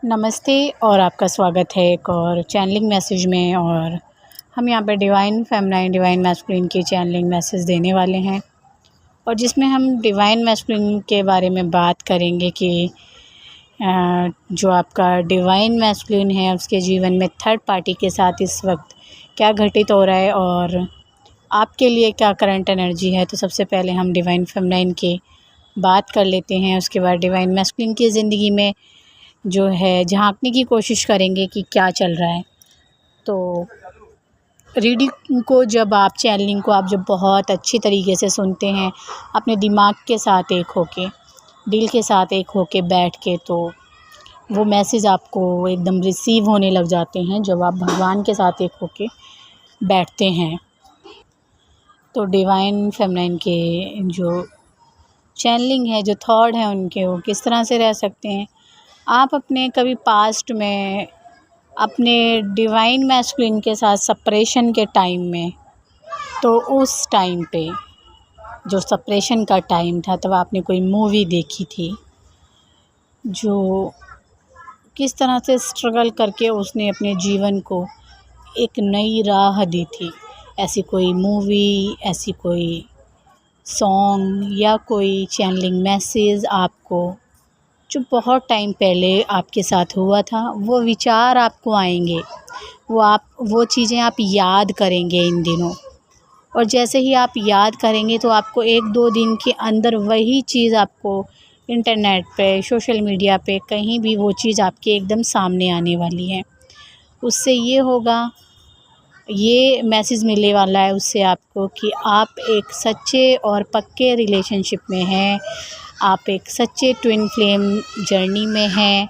नमस्ते और आपका स्वागत है एक और चैनलिंग मैसेज में। और हम यहाँ पे डिवाइन फेमिनाइन डिवाइन मैस्कुलिन की चैनलिंग मैसेज देने वाले हैं और जिसमें हम डिवाइन मैस्कुलिन के बारे में बात करेंगे कि जो आपका डिवाइन मैस्कुलिन है उसके जीवन में थर्ड पार्टी के साथ इस वक्त क्या घटित हो रहा है और आपके लिए क्या करंट एनर्जी है। तो सबसे पहले हम डिवाइन फेमिनाइन की बात कर लेते हैं, उसके बाद डिवाइन मैस्कुलिन की ज़िंदगी में जो है झांकने की कोशिश करेंगे कि क्या चल रहा है। तो रीडिंग को जब आप चैनलिंग को आप जब बहुत अच्छी तरीके से सुनते हैं अपने दिमाग के साथ एक होके, दिल के साथ एक होके बैठ के, तो वो मैसेज आपको एकदम रिसीव होने लग जाते हैं जब आप भगवान के साथ एक होके बैठते हैं। तो डिवाइन फेमिनाइन के जो चैनलिंग है, जो थॉट है उनके, वो किस तरह से रह सकते हैं। आप अपने कभी पास्ट में अपने डिवाइन मैस्कुलिन के साथ सेपरेशन के टाइम में, तो उस टाइम पे जो सेपरेशन का टाइम था तब आपने कोई मूवी देखी थी जो किस तरह से स्ट्रगल करके उसने अपने जीवन को एक नई राह दी थी। ऐसी कोई मूवी, ऐसी कोई सॉन्ग या कोई चैनलिंग मैसेज आपको जो बहुत टाइम पहले आपके साथ हुआ था, वो विचार आपको आएंगे, वो चीज़ें आप याद करेंगे इन दिनों। और जैसे ही आप याद करेंगे तो आपको 1-2 दिन के अंदर वही चीज़ आपको इंटरनेट पे, सोशल मीडिया पे, कहीं भी वो चीज़ आपके एकदम सामने आने वाली है। उससे ये होगा, ये मैसेज मिलने वाला है उससे आपको कि आप एक सच्चे और पक्के रिलेशनशिप में हैं, आप एक सच्चे ट्विन फ्लेम जर्नी में हैं।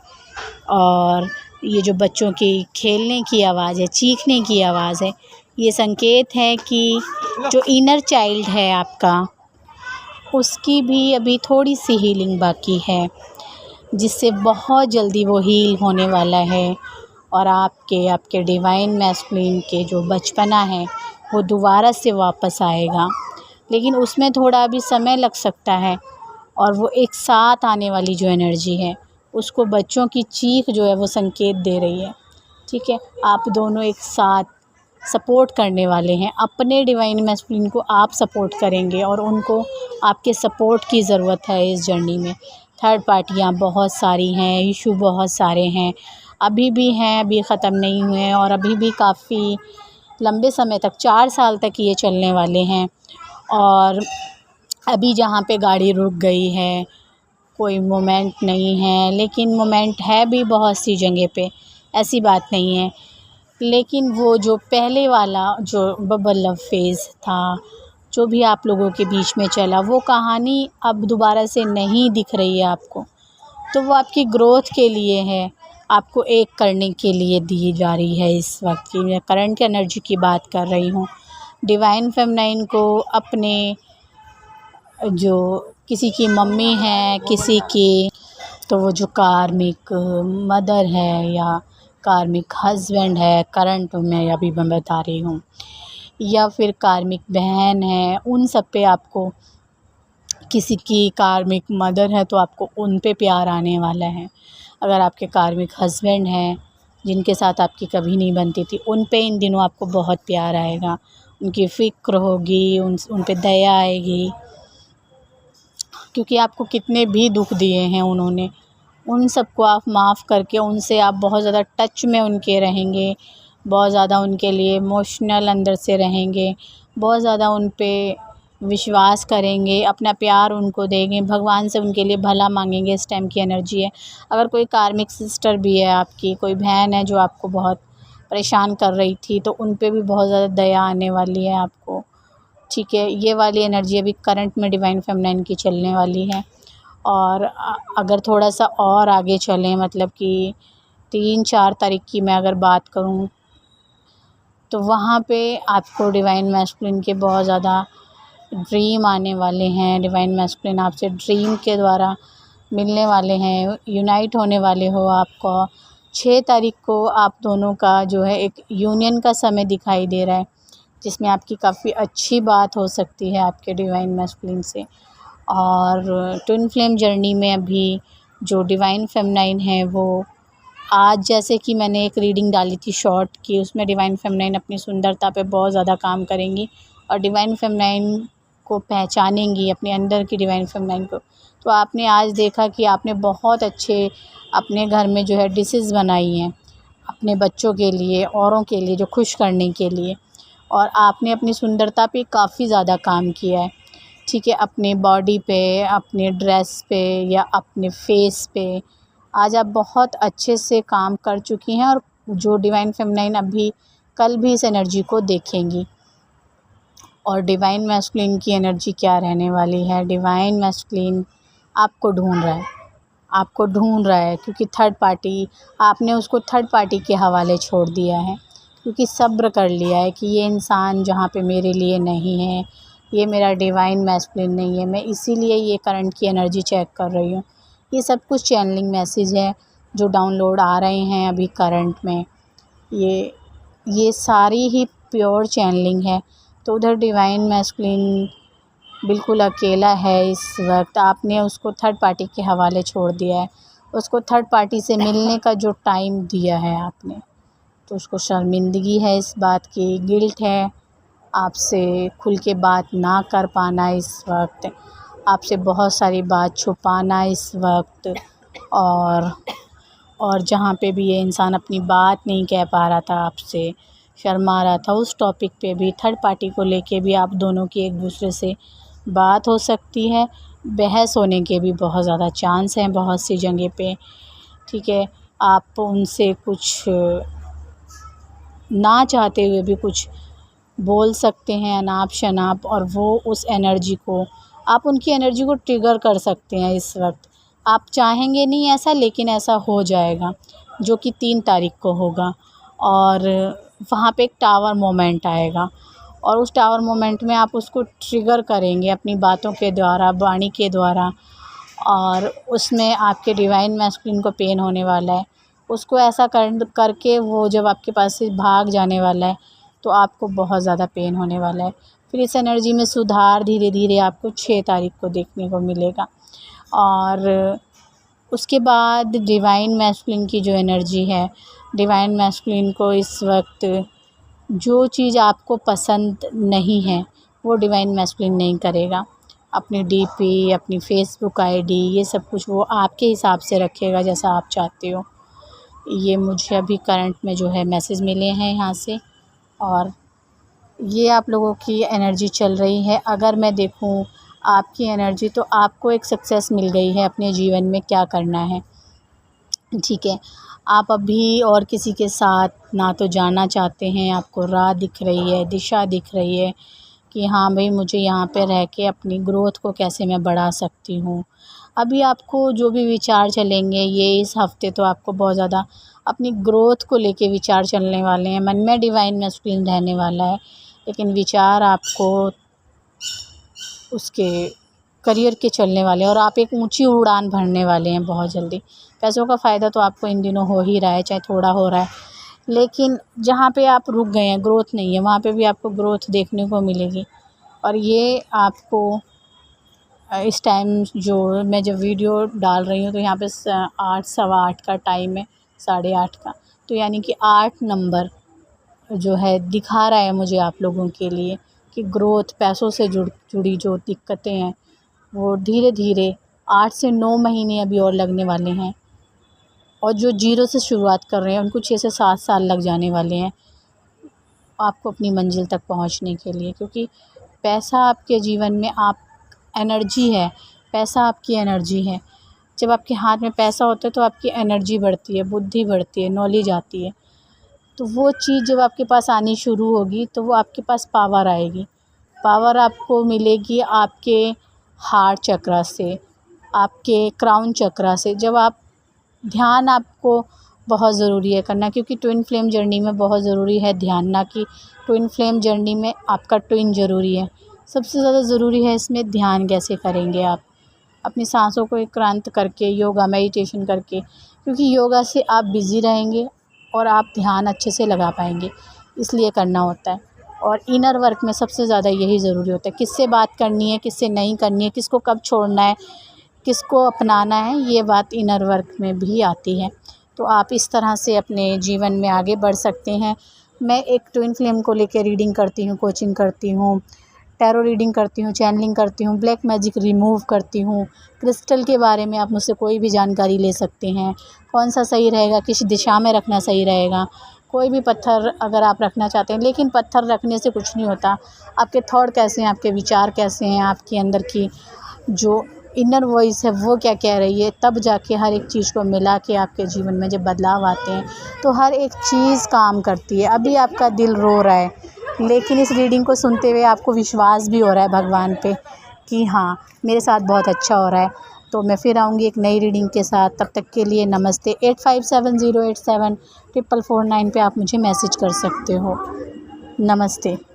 और ये जो बच्चों की खेलने की आवाज़ है, चीखने की आवाज़ है, ये संकेत है कि जो इनर चाइल्ड है आपका, उसकी भी अभी थोड़ी सी हीलिंग बाकी है, जिससे बहुत जल्दी वो हील होने वाला है। और आपके डिवाइन मैस्कुलिन के जो बचपना है वो दोबारा से वापस आएगा, लेकिन उसमें थोड़ा अभी समय लग सकता है। और वो एक साथ आने वाली जो एनर्जी है उसको बच्चों की चीख जो है वो संकेत दे रही है। ठीक है, आप दोनों एक साथ सपोर्ट करने वाले हैं, अपने डिवाइन मैस्कुलिन को आप सपोर्ट करेंगे और उनको आपके सपोर्ट की ज़रूरत है इस जर्नी में। थर्ड पार्टियाँ बहुत सारी हैं, इशू बहुत सारे हैं, अभी भी हैं, अभी ख़त्म नहीं हुए हैं और अभी भी काफ़ी लंबे समय तक, 4 साल तक ये चलने वाले हैं। और अभी जहाँ पे गाड़ी रुक गई है, कोई मोमेंट नहीं है, लेकिन मोमेंट है भी बहुत सी जगह पे, ऐसी बात नहीं है। लेकिन वो जो पहले वाला जो बबल लव फेज़ था, जो भी आप लोगों के बीच में चला, वो कहानी अब दोबारा से नहीं दिख रही है आपको। तो वो आपकी ग्रोथ के लिए है, आपको एक करने के लिए दी जा रही है इस वक्त की। मैं करंट की एनर्जी की बात कर रही हूँ। डिवाइन फेमिनाइन को अपने जो किसी की मम्मी है, किसी की, तो वो जो कार्मिक मदर है या कार्मिक हस्बैंड है, करंट में अभी मैं बता रही हूँ, या फिर कार्मिक बहन है, उन सब पे आपको, किसी की कार्मिक मदर है तो आपको उन पे प्यार आने वाला है। अगर आपके कार्मिक हस्बैंड हैं जिनके साथ आपकी कभी नहीं बनती थी, उन पे इन दिनों आपको बहुत प्यार आएगा, उनकी फ़िक्र होगी, उन पे दया आएगी, क्योंकि आपको कितने भी दुख दिए हैं उन्होंने, उन सबको आप माफ़ करके उनसे आप बहुत ज़्यादा टच में उनके रहेंगे, बहुत ज़्यादा उनके लिए इमोशनल अंदर से रहेंगे, बहुत ज़्यादा उन पे विश्वास करेंगे, अपना प्यार उनको देंगे, भगवान से उनके लिए भला मांगेंगे। इस टाइम की एनर्जी है। अगर कोई कार्मिक सिस्टर भी है आपकी, कोई बहन है जो आपको बहुत परेशान कर रही थी, तो उन पे भी बहुत ज़्यादा दया आने वाली है आपको। ठीक है, ये वाली एनर्जी अभी करंट में डिवाइन फेमिनाइन की चलने वाली है। और अगर थोड़ा सा और आगे चलें, मतलब कि 3-4 तारीख की मैं अगर बात करूं, तो वहाँ पे आपको डिवाइन मैस्कुलिन के बहुत ज़्यादा ड्रीम आने वाले हैं। डिवाइन मैस्कुलिन आपसे ड्रीम के द्वारा मिलने वाले हैं, यूनाइट होने वाले हो आपको। 6 तारीख को आप दोनों का जो है एक यूनियन का समय दिखाई दे रहा है, जिसमें आपकी काफ़ी अच्छी बात हो सकती है आपके डिवाइन मैस्कुलिन से। और ट्विन फ्लेम जर्नी में अभी जो डिवाइन फेमिनाइन है वो आज जैसे कि मैंने एक रीडिंग डाली थी शॉर्ट की, उसमें डिवाइन फेमिनाइन अपनी सुंदरता पे बहुत ज़्यादा काम करेंगी और डिवाइन फेमिनाइन को पहचानेंगी, अपने अंदर की डिवाइन फेमिनाइन को। तो आपने आज देखा कि आपने बहुत अच्छे अपने घर में जो है डिशेज़ बनाई हैं अपने बच्चों के लिए, औरों के लिए, जो खुश करने के लिए, और आपने अपनी सुंदरता पे काफ़ी ज़्यादा काम किया है, ठीक है, अपने बॉडी पे, अपने ड्रेस पे या अपने फेस पे। आज आप बहुत अच्छे से काम कर चुकी हैं और जो डिवाइन फेमिनाइन अभी कल भी इस एनर्जी को देखेंगी। और डिवाइन मैस्कुलिन की एनर्जी क्या रहने वाली है? डिवाइन मैस्कुलिन आपको ढूंढ रहा है, आपको ढूंढ रहा है, क्योंकि थर्ड पार्टी, आपने उसको थर्ड पार्टी के हवाले छोड़ दिया है, क्योंकि सब्र कर लिया है कि ये इंसान जहाँ पे मेरे लिए नहीं है, ये मेरा डिवाइन मैस्कुलिन नहीं है, मैं इसीलिए ये करंट की एनर्जी चेक कर रही हूँ। ये सब कुछ चैनलिंग मैसेज है जो डाउनलोड आ रहे हैं अभी करंट में, ये सारी ही प्योर चैनलिंग है। तो उधर डिवाइन मैस्कुलिन बिल्कुल अकेला है इस वक्त। आपने उसको थर्ड पार्टी के हवाले छोड़ दिया है, उसको थर्ड पार्टी से मिलने का जो टाइम दिया है आपने, तो उसको शर्मिंदगी है इस बात की, गिल्ट है, आपसे खुल के बात ना कर पाना इस वक्त, आपसे बहुत सारी बात छुपाना इस वक्त। और जहाँ पे भी ये इंसान अपनी बात नहीं कह पा रहा था, आपसे शर्मा रहा था, उस टॉपिक पे भी, थर्ड पार्टी को लेके भी आप दोनों की एक दूसरे से बात हो सकती है। बहस होने के भी बहुत ज़्यादा चांस हैं बहुत सी जगह पे, ठीक है। आप उनसे कुछ ना चाहते हुए भी कुछ बोल सकते हैं अनाप शनाप, और वो उस एनर्जी को, आप उनकी एनर्जी को ट्रिगर कर सकते हैं इस वक्त। आप चाहेंगे नहीं ऐसा, लेकिन ऐसा हो जाएगा, जो कि 3 तारीख को होगा। और वहाँ पे एक टावर मोमेंट आएगा, और उस टावर मोमेंट में आप उसको ट्रिगर करेंगे अपनी बातों के द्वारा, वाणी के द्वारा, और उसमें आपके डिवाइन मैस्कुलिन को पेन होने वाला है। उसको ऐसा करके वो जब आपके पास से भाग जाने वाला है, तो आपको बहुत ज़्यादा पेन होने वाला है। फिर इस एनर्जी में सुधार धीरे धीरे आपको 6 तारीख को देखने को मिलेगा। और उसके बाद डिवाइन मैस्कुलिन की जो एनर्जी है, डिवाइन मैस्कुलिन को इस वक्त जो चीज़ आपको पसंद नहीं है वो डिवाइन मैस्कुलिन नहीं करेगा। अपनी डीपी, अपनी फ़ेसबुक आईडी, ये सब कुछ वो आपके हिसाब से रखेगा जैसा आप चाहते हो। ये मुझे अभी करंट में जो है मैसेज मिले हैं यहाँ से, और ये आप लोगों की एनर्जी चल रही है। अगर मैं देखूँ आपकी एनर्जी, तो आपको एक सक्सेस मिल गई है अपने जीवन में क्या करना है, ठीक है। आप अभी और किसी के साथ ना तो जाना चाहते हैं, आपको राह दिख रही है, दिशा दिख रही है कि हाँ भाई, मुझे यहाँ पे रह के अपनी ग्रोथ को कैसे मैं बढ़ा सकती हूँ। अभी आपको जो भी विचार चलेंगे, ये इस हफ़्ते तो आपको बहुत ज़्यादा अपनी ग्रोथ को लेके विचार चलने वाले हैं। मन में डिवाइन मैस्कुलिन रहने वाला है, लेकिन विचार आपको उसके करियर के चलने वाले हैं, और आप एक ऊंची उड़ान भरने वाले हैं बहुत जल्दी। पैसों का फ़ायदा तो आपको इन दिनों हो ही रहा है, चाहे थोड़ा हो रहा है, लेकिन जहाँ पे आप रुक गए हैं, ग्रोथ नहीं है, वहाँ पे भी आपको ग्रोथ देखने को मिलेगी। और ये आपको इस टाइम जो मैं जब वीडियो डाल रही हूँ, तो यहाँ पे 8 सवा 8 का टाइम है, 8:30 का, तो यानी कि 8 नंबर जो है दिखा रहा है मुझे आप लोगों के लिए कि ग्रोथ, पैसों से जुड़ी जो दिक्कतें हैं, वो धीरे धीरे 8 से 9 महीने अभी और लगने वाले हैं। और जो ज़ीरो से शुरुआत कर रहे हैं, उनको 6 से 7 साल लग जाने वाले हैं आपको अपनी मंजिल तक पहुंचने के लिए, क्योंकि पैसा आपके जीवन में आप एनर्जी है, पैसा आपकी एनर्जी है। जब आपके हाथ में पैसा होता है तो आपकी एनर्जी बढ़ती है, बुद्धि बढ़ती है, नॉलेज आती है। तो वो चीज़ जब आपके पास आनी शुरू होगी, तो वो आपके पास पावर आएगी। पावर आपको मिलेगी आपके हार्ट चक्रा से, आपके क्राउन चक्रा से। जब आप ध्यान, आपको बहुत ज़रूरी है करना, क्योंकि ट्विन फ्लेम जर्नी में बहुत ज़रूरी है ध्यान, ना कि ट्विन फ्लेम जर्नी में आपका ट्विन ज़रूरी है। सबसे ज़्यादा ज़रूरी है इसमें ध्यान कैसे करेंगे आप, अपनी सांसों को एकांत करके, योगा मेडिटेशन करके, क्योंकि योगा से आप बिज़ी रहेंगे और आप ध्यान अच्छे से लगा पाएंगे, इसलिए करना होता है। और इनर वर्क में सबसे ज़्यादा यही ज़रूरी होता है, किससे बात करनी है, किससे नहीं करनी है, किसको कब छोड़ना है, किसको अपनाना है, ये बात इनर वर्क में भी आती है। तो आप इस तरह से अपने जीवन में आगे बढ़ सकते हैं। मैं एक ट्विन फ्लेम को लेकर रीडिंग करती हूँ, कोचिंग करती हूँ, टैरो रीडिंग करती हूँ, चैनलिंग करती हूँ, ब्लैक मैजिक रिमूव करती हूँ। क्रिस्टल के बारे में आप मुझसे कोई भी जानकारी ले सकते हैं, कौन सा सही रहेगा, किस दिशा में रखना सही रहेगा। कोई भी पत्थर अगर आप रखना चाहते हैं, लेकिन पत्थर रखने से कुछ नहीं होता। आपके थॉट कैसे हैं, आपके विचार कैसे हैं, आपके अंदर की जो इनर वॉइस है वो क्या कह रही है, तब जाके हर एक चीज़ को मिला के आपके जीवन में जब बदलाव आते हैं तो हर एक चीज़ काम करती है। अभी आपका दिल रो रहा है, लेकिन इस रीडिंग को सुनते हुए आपको विश्वास भी हो रहा है भगवान पे कि हाँ, मेरे साथ बहुत अच्छा हो रहा है। तो मैं फिर आऊँगी एक नई रीडिंग के साथ। तब तक के लिए नमस्ते। 8570874449 पे आप मुझे मैसेज कर सकते हो। नमस्ते।